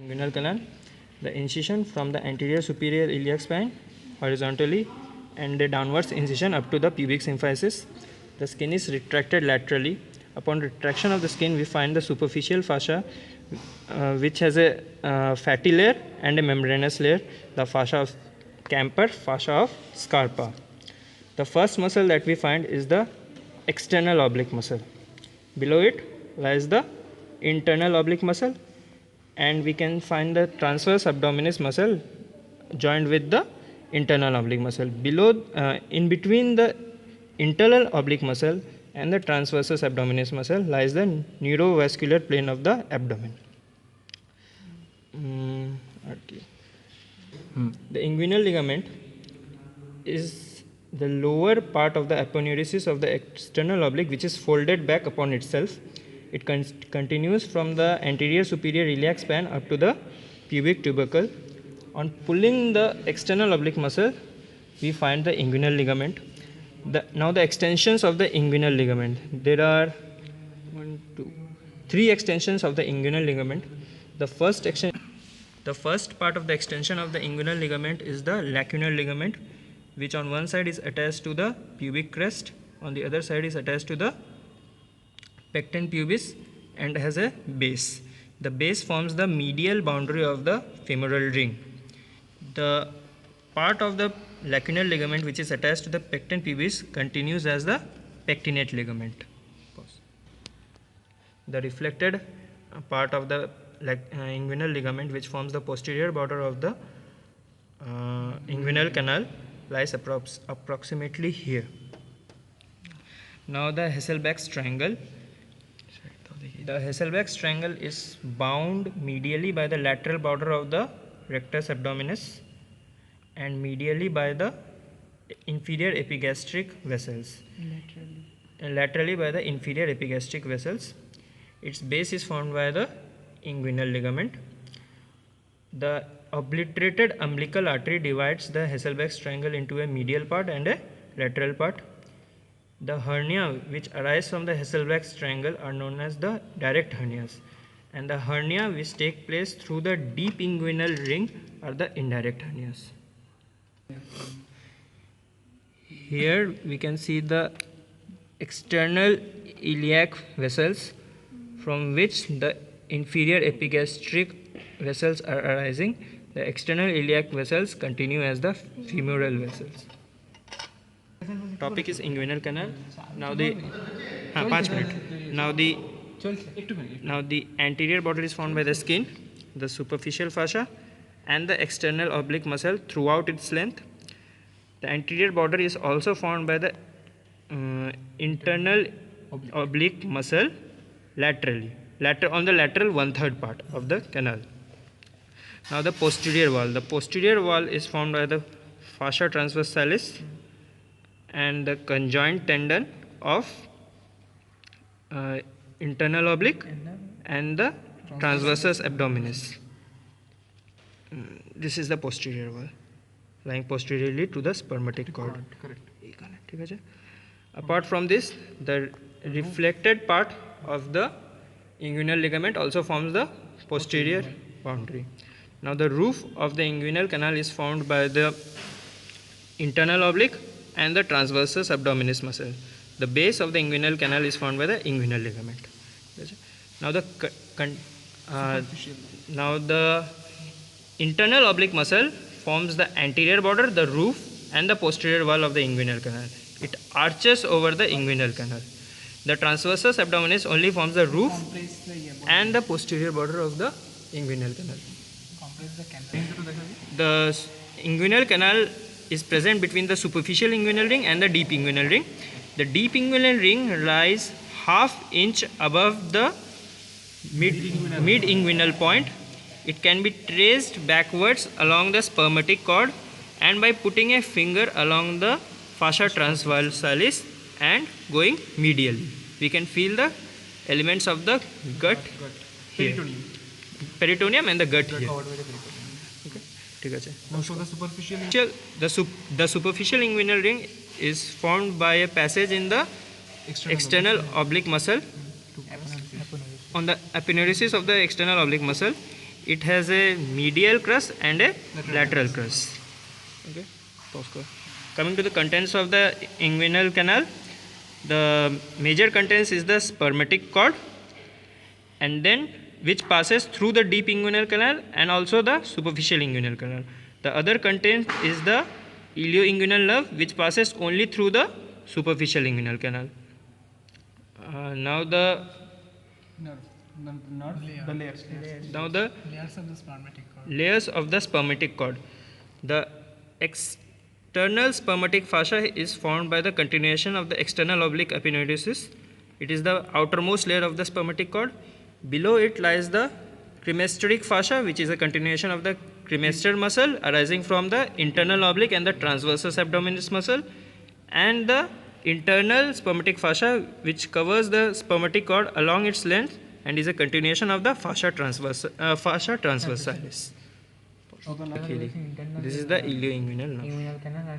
Inguinal canal. The incision from the anterior superior iliac spine horizontally and a downwards incision up to the pubic symphysis. The skin is retracted laterally. Upon retraction of the skin, we find the superficial fascia, which has a fatty layer and a membranous layer, the fascia of Camper, fascia of Scarpa. The first muscle that we find is the external oblique muscle. Below it lies the internal oblique muscle, and we can find the transverse abdominis muscle joined with the internal oblique muscle. In between the internal oblique muscle and the transversus abdominis muscle lies the neurovascular plane of the abdomen. The inguinal ligament is the lower part of the aponeurosis of the external oblique, which is folded back upon itself. It continues from the anterior superior iliac span up to the pubic tubercle. On pulling the external oblique muscle, we find the inguinal ligament. Now the extensions of the inguinal ligament. There are 3 extensions of the inguinal ligament. The first part of the extension of the inguinal ligament is the lacunar ligament, which on one side is attached to the pubic crest, on the other side is attached to the pecten pubis and has a base. The base forms the medial boundary of the femoral ring. The part of the lacunar ligament which is attached to the pecten pubis continues as the pectinate ligament. The reflected part of the inguinal ligament, which forms the posterior border of the inguinal canal, lies approximately here. Now the Hasselbalch's triangle. The Hasselbalch's triangle is bound medially by the lateral border of the rectus abdominis and medially by the inferior epigastric vessels. Laterally by the inferior epigastric vessels. Its base is formed by the inguinal ligament. The obliterated umbilical artery divides the Hasselbalch's triangle into a medial part and a lateral part. The hernia which arise from the Hasselbalch's triangle are known as the direct hernias, and the hernia which take place through the deep inguinal ring are the indirect hernias. Here we can see the external iliac vessels from which the inferior epigastric vessels are arising. The external iliac vessels continue as the femoral vessels. Topic is inguinal canal. Now the 5 minutes. Now the anterior border is formed by the skin, the superficial fascia, and the external oblique muscle throughout its length. The anterior border is also formed by the internal oblique muscle laterally. On the lateral 1/3 part of the canal. Now the posterior wall. The posterior wall is formed by the fascia transversalis and the conjoint tendon of internal oblique and the transversus abdominis. This is the posterior wall, lying posteriorly to the spermatic cord. Correct. Apart from this, the reflected part of the inguinal ligament also forms the posterior boundary. Now the roof of the inguinal canal is formed by the internal oblique and the transversus abdominis muscle. The base of the inguinal canal is formed by the inguinal ligament. Now the internal oblique muscle forms the anterior border, the roof, and the posterior wall of the inguinal canal. It arches over the inguinal canal. The transversus abdominis only forms the roof and the posterior border of the inguinal canal. The inguinal canal is present between the superficial inguinal ring and the deep inguinal ring. The deep inguinal ring lies ½ inch above the mid inguinal point. It can be traced backwards along the spermatic cord and by putting a finger along the fascia transversalis and going medially. We can feel the elements of the gut here. Peritoneum and the gut here. Now show the superficial. The superficial inguinal ring is formed by a passage in the external oblique muscle. On the aponeurosis of the external oblique muscle, it has a medial crus and a lateral crus. Okay, pause karo. Coming to the contents of the inguinal canal, the major contents is the spermatic cord, and then which passes through the deep inguinal canal and also the superficial inguinal canal. The other content is the ilioinguinal nerve, which passes only through the superficial inguinal canal. Now the layers Layers of the spermatic cord. layers of the spermatic cord. The external spermatic fascia is formed by the continuation of the external oblique aponeurosis. It is the outermost layer of the spermatic cord. Below it lies the cremasteric fascia, which is a continuation of the cremaster muscle arising from the internal oblique and the transversus abdominis muscle, and the internal spermatic fascia, which covers the spermatic cord along its length and is a continuation of the fascia transversalis. This is the ilioinguinal nerve. Inguinal canal or